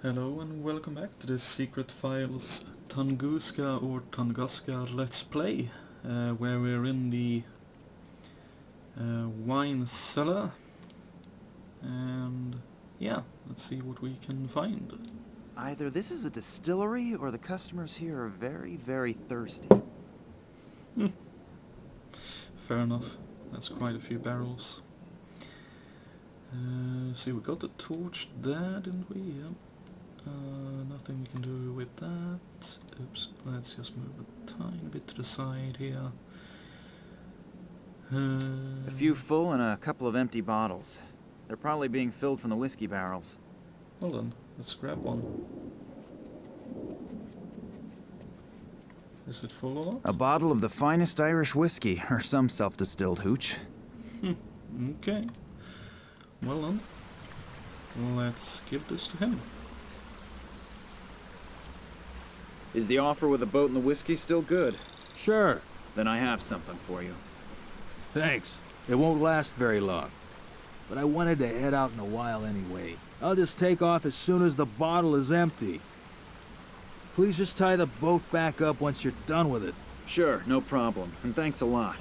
Hello and welcome back to the Secret Files Tunguska or Tunguska Let's Play, where we're in the wine cellar, and yeah, let's see what we can find. Either this is a distillery or the customers here are very, very thirsty. Fair enough, that's quite a few barrels. See, we got the torch there, didn't we? Yep. Nothing we can do with that. Oops, let's just move a tiny bit to the side here. A few full and a couple of empty bottles. They're probably being filled from the whiskey barrels. Hold on, let's grab one. Is it full or not? A bottle of the finest Irish whiskey, or some self-distilled hooch. Okay. Well then, let's give this to him. Is the offer with the boat and the whiskey still good? Sure. Then I have something for you. Thanks. It won't last very long. But I wanted to head out in a while anyway. I'll just take off as soon as the bottle is empty. Please just tie the boat back up once you're done with it. Sure, no problem. And thanks a lot.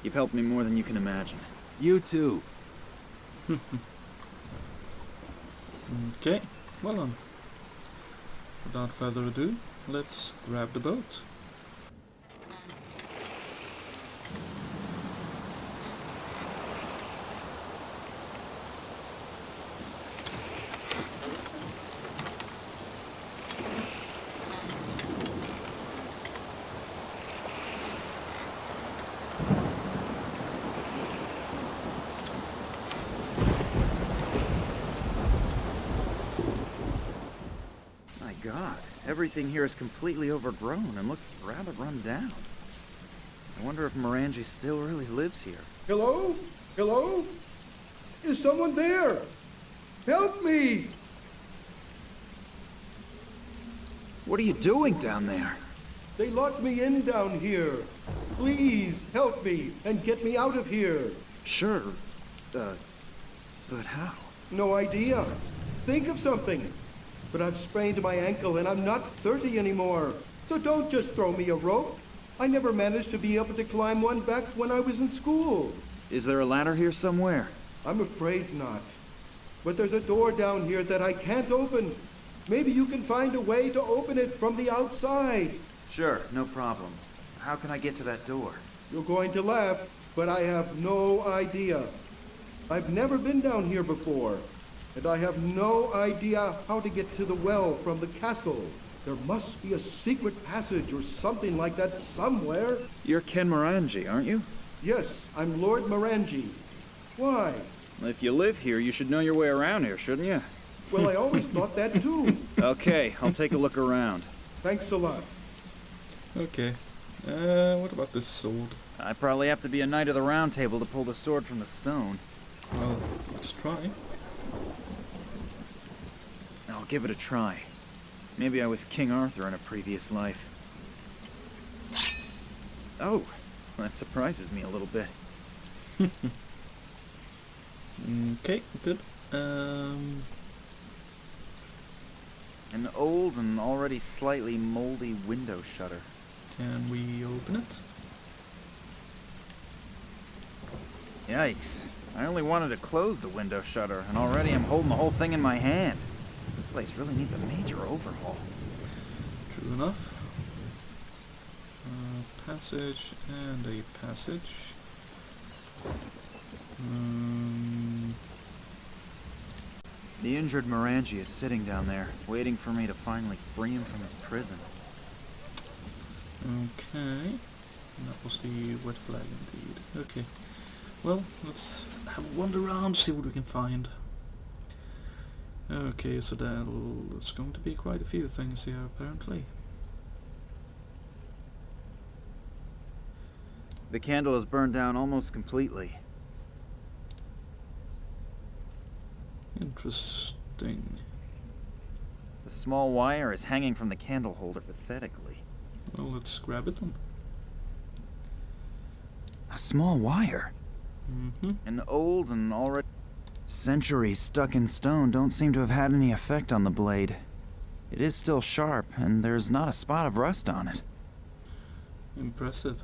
You've helped me more than you can imagine. You too. Okay, well then, without further ado, let's grab the boat. My God, everything here is completely overgrown and looks rather run down. I wonder if Morangie still really lives here. Hello? Hello? Is someone there? Help me! What are you doing down there? They locked me in down here. Please help me and get me out of here. Sure. But how? No idea. Think of something. But I've sprained my ankle and I'm not 30 anymore. So don't just throw me a rope. I never managed to be able to climb one back when I was in school. Is there a ladder here somewhere? I'm afraid not. But there's a door down here that I can't open. Maybe you can find a way to open it from the outside. Sure, no problem. How can I get to that door? You're going to laugh, but I have no idea. I've never been down here before, and I have no idea how to get to the well from the castle. There must be a secret passage or something like that somewhere. You're Ken Morangie, aren't you? Yes, I'm Lord Morangie. Why? If you live here, you should know your way around here, shouldn't you? Well, I always thought that too. Okay, I'll take a look around. Thanks a lot. Okay, what about this sword? I probably have to be a knight of the round table to pull the sword from the stone. Well, let's try. I'll give it a try. Maybe I was King Arthur in a previous life. Oh, that surprises me a little bit. Okay, good. An old and already slightly moldy window shutter. Can we open it? Yikes. I only wanted to close the window shutter, and already I'm holding the whole thing in my hand. This place really needs a major overhaul. True enough. Passage and a passage. The injured Morangie is sitting down there, waiting for me to finally free him from his prison. Okay. That was the wet flag indeed. Okay. Well, let's have a wander around, see what we can find. Okay, so there's going to be quite a few things here, apparently. The candle is burned down almost completely. Interesting. The small wire is hanging from the candle holder pathetically. Well, let's grab it then. A small wire? Mm-hmm. An old and already... Centuries stuck in stone don't seem to have had any effect on the blade. It is still sharp, and there's not a spot of rust on it. Impressive.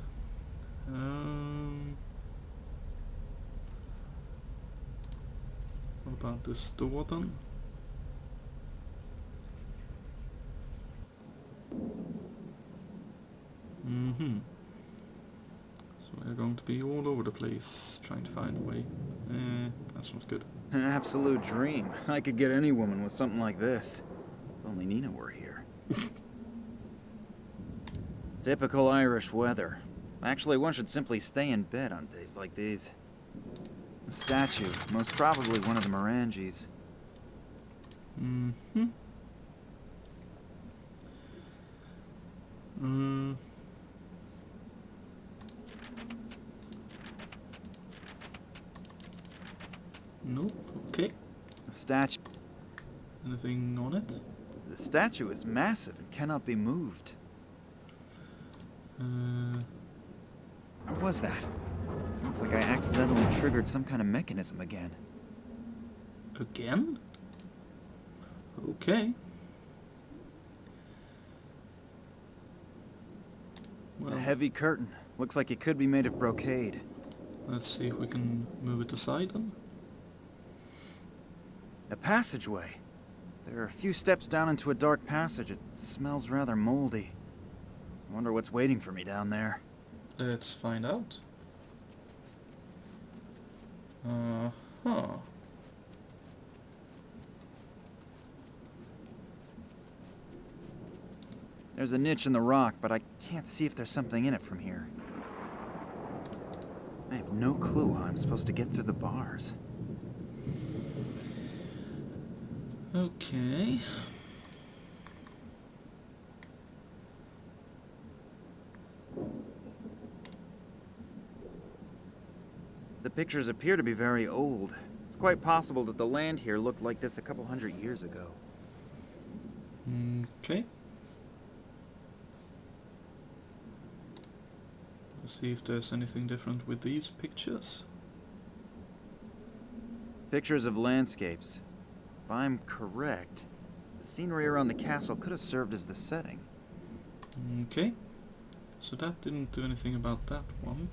What about this door then? So we're going to be all over the place trying to find a way. That's not good. An absolute dream. I could get any woman with something like this. If only Nina were here. Typical Irish weather. Actually, one should simply stay in bed on days like these. The statue, most probably one of the Morangies. Nope. Okay. The statue. Anything on it? The statue is massive and cannot be moved. What was that? Sounds like I accidentally triggered some kind of mechanism again. Again? Okay. A Well, heavy curtain. Looks like it could be made of brocade. let's see if we can move it aside then. A passageway. There are a few steps down into a dark passage. It smells rather moldy. I wonder what's waiting for me down there. Let's find out. Uh-huh. There's a niche in the rock, but I can't see if there's something in it from here. I have no clue how I'm supposed to get through the bars. Okay. The pictures appear to be very old. It's quite possible that the land here looked like this a couple hundred years ago. Okay. Let's see if there's anything different with these pictures. Pictures of landscapes. If I'm correct, the scenery around the castle could have served as the setting. Okay. So that didn't do anything about that one.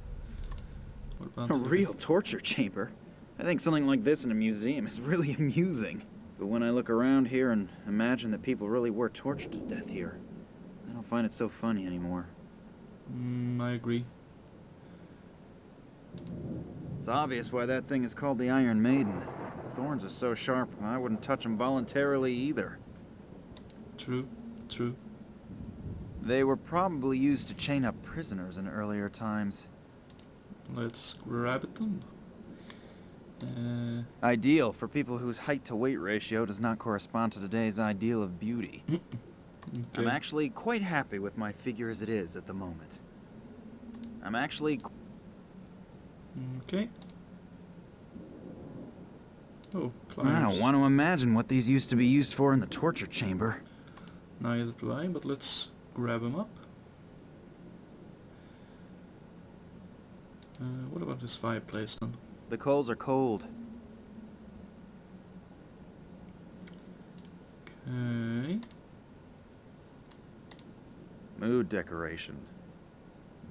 What about A the- real torture chamber. I think something like this in a museum is really amusing. But when I look around here and imagine that people really were tortured to death here, I don't find it so funny anymore. I agree. It's obvious why that thing is called the Iron Maiden. The thorns are so sharp, I wouldn't touch them voluntarily either. True. True. They were probably used to chain up prisoners in earlier times. Let's grab it then. Ideal for people whose height-to-weight ratio does not correspond to today's ideal of beauty. Okay. I'm actually quite happy with my figure as it is at the moment. Okay. Oh, I pliers. don't want to imagine what these used to be used for in the torture chamber. Neither do I, but let's grab them up. What about this fireplace then? The coals are cold. Okay. Mood decoration.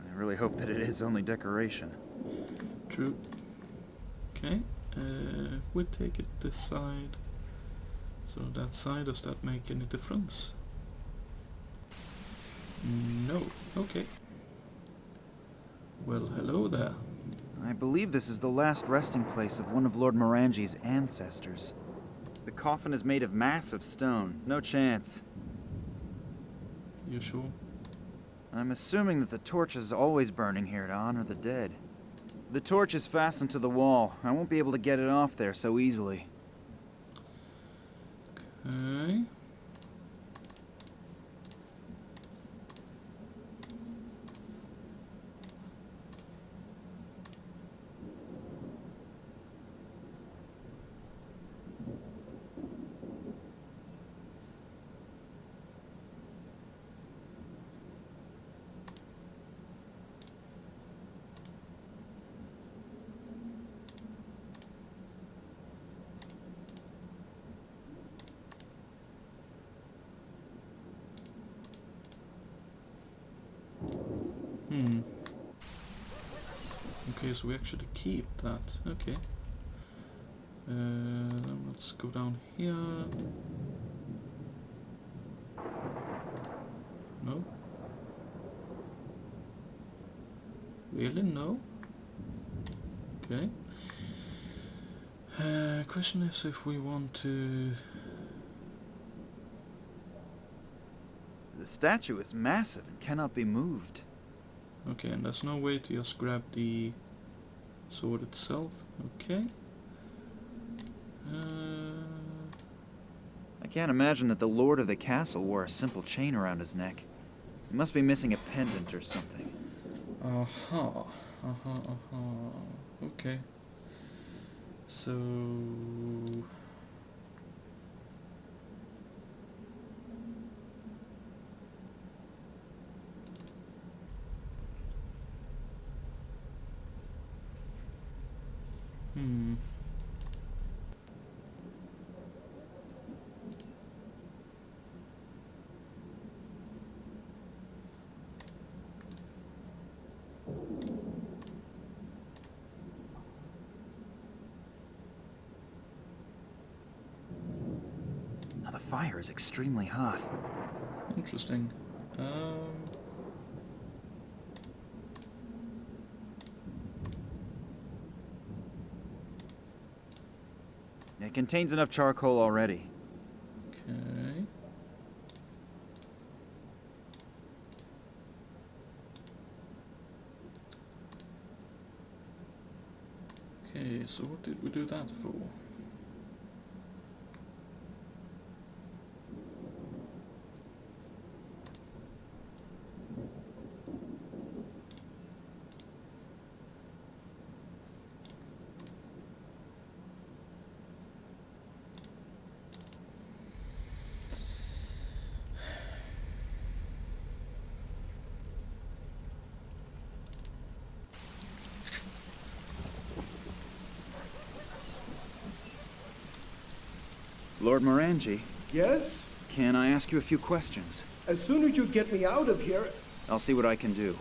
I really hope that it is only decoration. True. Okay. If we take it this side, so that side, does that make any difference? No. Okay. Well, hello there. I believe this is the last resting place of one of Lord Morangie's ancestors. The coffin is made of massive stone. No chance. You sure? I'm assuming that the torch is always burning here to honor the dead. The torch is fastened to the wall. I won't be able to get it off there so easily. Okay. Hmm. Okay, so we actually keep that. Okay. Let's go down here. No? Really? No? Okay. Question is if we want to... The statue is massive and cannot be moved. Okay, and there's no way to just grab the sword itself. Okay. I can't imagine that the lord of the castle wore a simple chain around his neck. He must be missing a pendant or something. Aha. Okay. So... Hmm. Now the fire is extremely hot. Interesting. It contains enough charcoal already. Okay. Okay, so what did we do that for? Lord Morangie, Yes? can I ask you a few questions? As soon as you get me out of here... I'll see what I can do.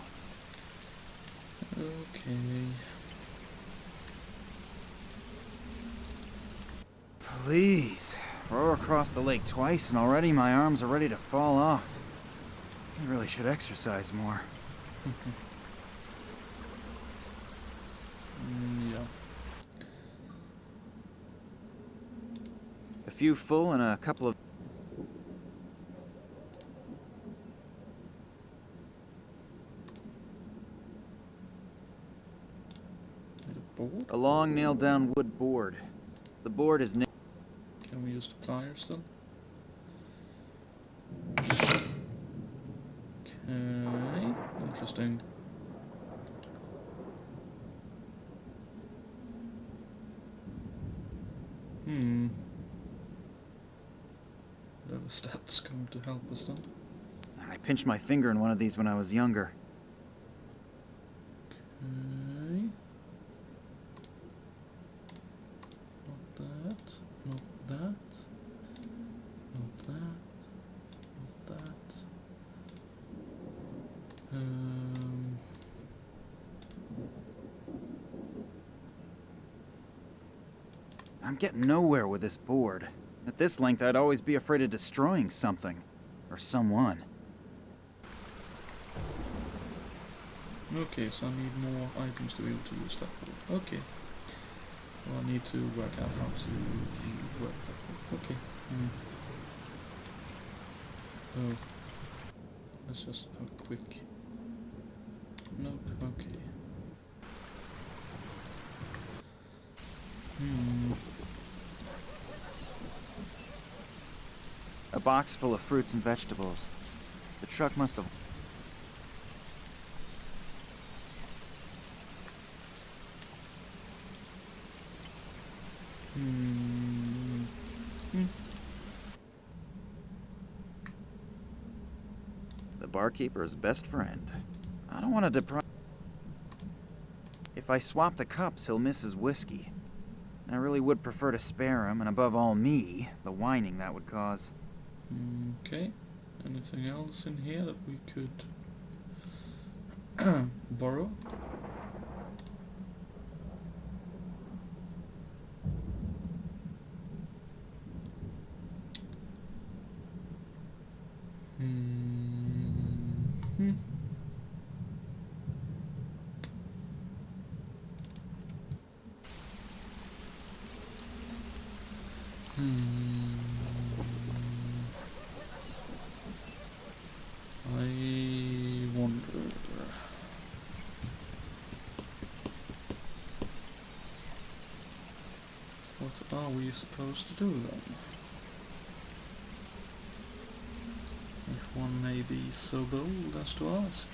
Okay. Please. Row across the lake twice and already my arms are ready to fall off. I really should exercise more. Yeah. A few full and a couple of... Need a board? A long nailed-down wood board. The board is... Can we use the pliers then? Okay, interesting. Whatever that's going to help us then. I pinched my finger in one of these when I was younger. Okay. Not that, not that, not that, not that. I'm getting nowhere with this board. At this length, I'd always be afraid of destroying something. Or someone. Okay, so I need more items to be able to use that board. Okay. Well, I need to work out how to work that board. Okay. Oh. Let's just have a quick... Nope, okay. A box full of fruits and vegetables. The truck must have... The barkeeper's best friend. I don't want to deprive... If I swap the cups, he'll miss his whiskey. I really would prefer to spare him, and above all me, the whining that would cause. Okay. Anything else in here that we could Borrow. Hmm. I wonder. What are we supposed to do then? If one may be so bold as to ask.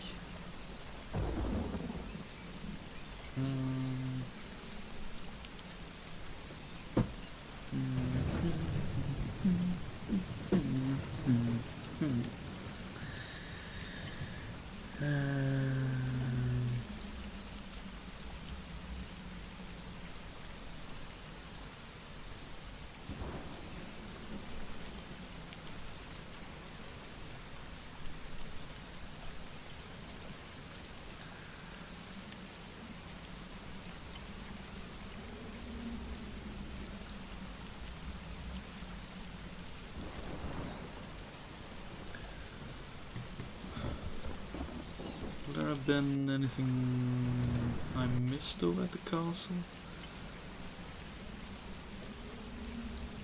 Would there have been anything I missed over at the castle?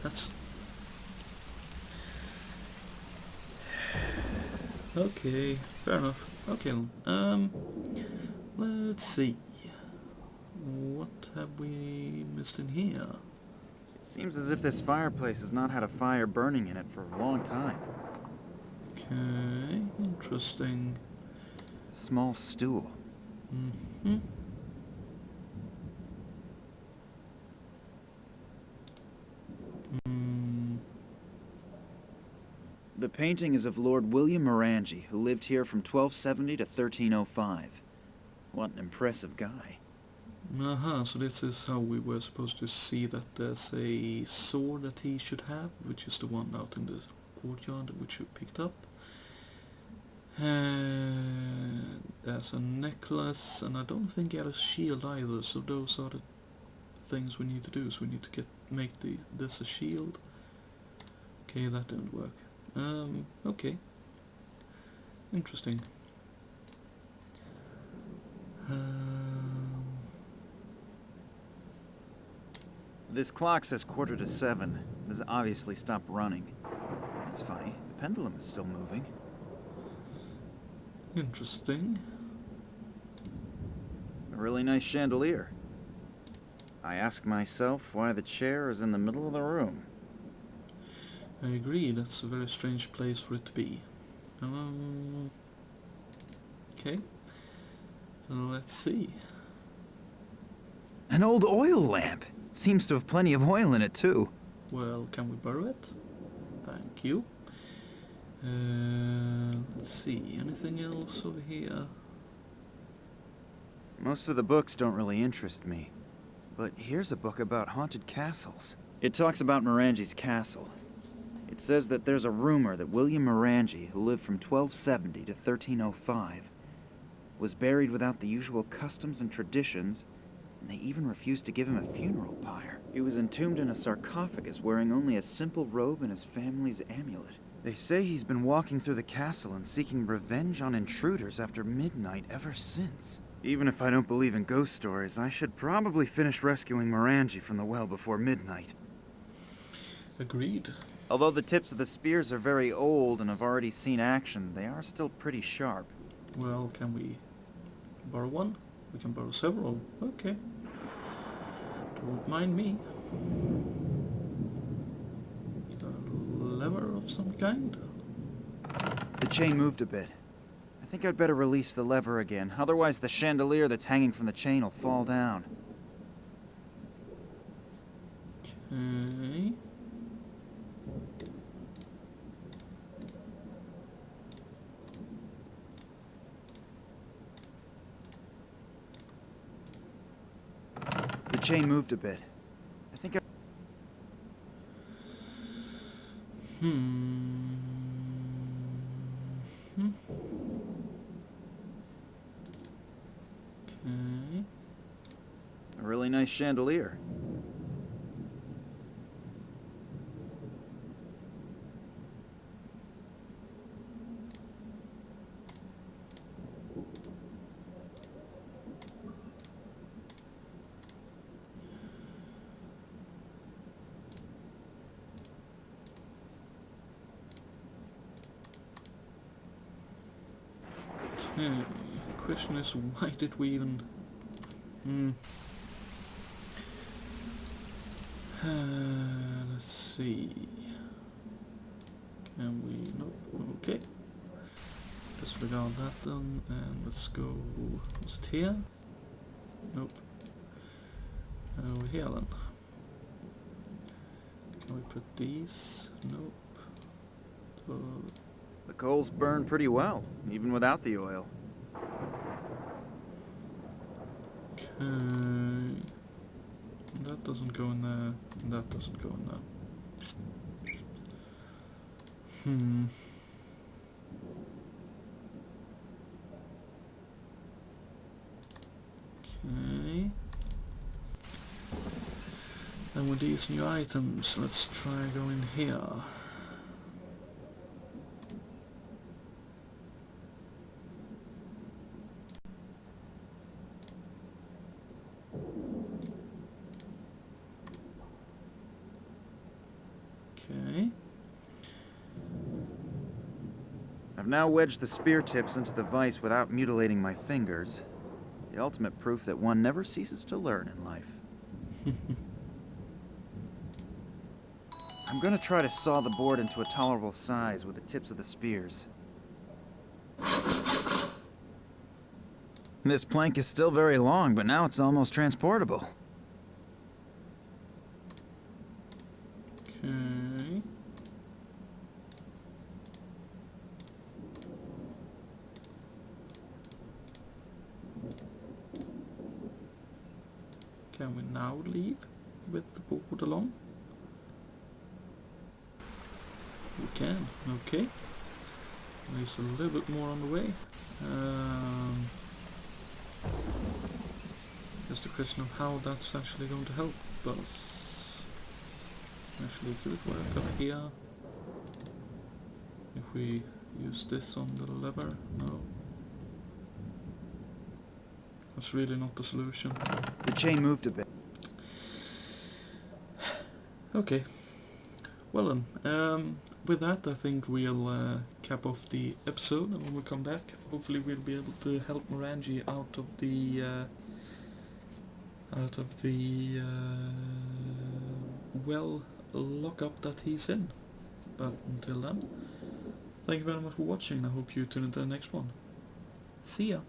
That's... Okay, fair enough. Okay, let's see. What have we missed in here? It seems as if this fireplace has not had a fire burning in it for a long time. Okay, interesting. A small stool. Mm-hmm. The painting is of Lord William Morangie, who lived here from 1270 to 1305. What an impressive guy. So this is how we were supposed to see that there's a sword that he should have, which is the one out in the courtyard which you picked up. And there's a necklace, and I don't think he had a shield either, so those are the things we need to do. So we need to make this a shield. Okay, that didn't work. Okay. Interesting. This clock says 7:15. It has obviously stopped running. That's funny. The pendulum is still moving. Interesting. A really nice chandelier. I ask myself why the chair is in the middle of the room. I agree, that's a very strange place for it to be. Okay. Let's see. An old oil lamp! Seems to have plenty of oil in it, too. Well, can we borrow it? Thank you. Let's see, anything else over here? Most of the books don't really interest me. But here's a book about haunted castles. It talks about Morangie's castle. It says that there's a rumor that William Morangie, who lived from 1270 to 1305, was buried without the usual customs and traditions, and they even refused to give him a funeral pyre. He was entombed in a sarcophagus wearing only a simple robe and his family's amulet. They say he's been walking through the castle and seeking revenge on intruders after midnight ever since. Even if I don't believe in ghost stories, I should probably finish rescuing Morangie from the well before midnight. Agreed. Although the tips of the spears are very old and have already seen action, they are still pretty sharp. Well, can we borrow one? We can borrow several. Okay. Don't mind me. A lever of some kind? The chain moved a bit. I think I'd better release the lever again, otherwise the chandelier that's hanging from the chain will fall down. Okay. The chain moved a bit. I think nice chandelier. Okay, the question is, why did we even... let's see... Can we... Nope, okay. Disregard that then, and let's go... Was it here? Nope. Over here then. Can we put these? Nope. The coals burn pretty well, even without the oil. Okay. That doesn't go in there. That doesn't go in there. Okay. And with these new items, let's try going here. Okay. I've now wedged the spear tips into the vise without mutilating my fingers. The ultimate proof that one never ceases to learn in life. I'm gonna try to saw the board into a tolerable size with the tips of the spears. This plank is still very long, but now it's almost transportable. Okay. Can we now leave with the board along? We can, okay. There's a little bit more on the way. Just a question of how that's actually going to help us. Actually, could it work up here? If we use this on the lever? No. That's really not the solution. The chain moved a bit. Okay. Well then, with that I think we'll cap off the episode, and when we come back hopefully we'll be able to help Morangie out of the well lockup that he's in. But until then, thank you very much for watching, and I hope you tune into the next one. See ya!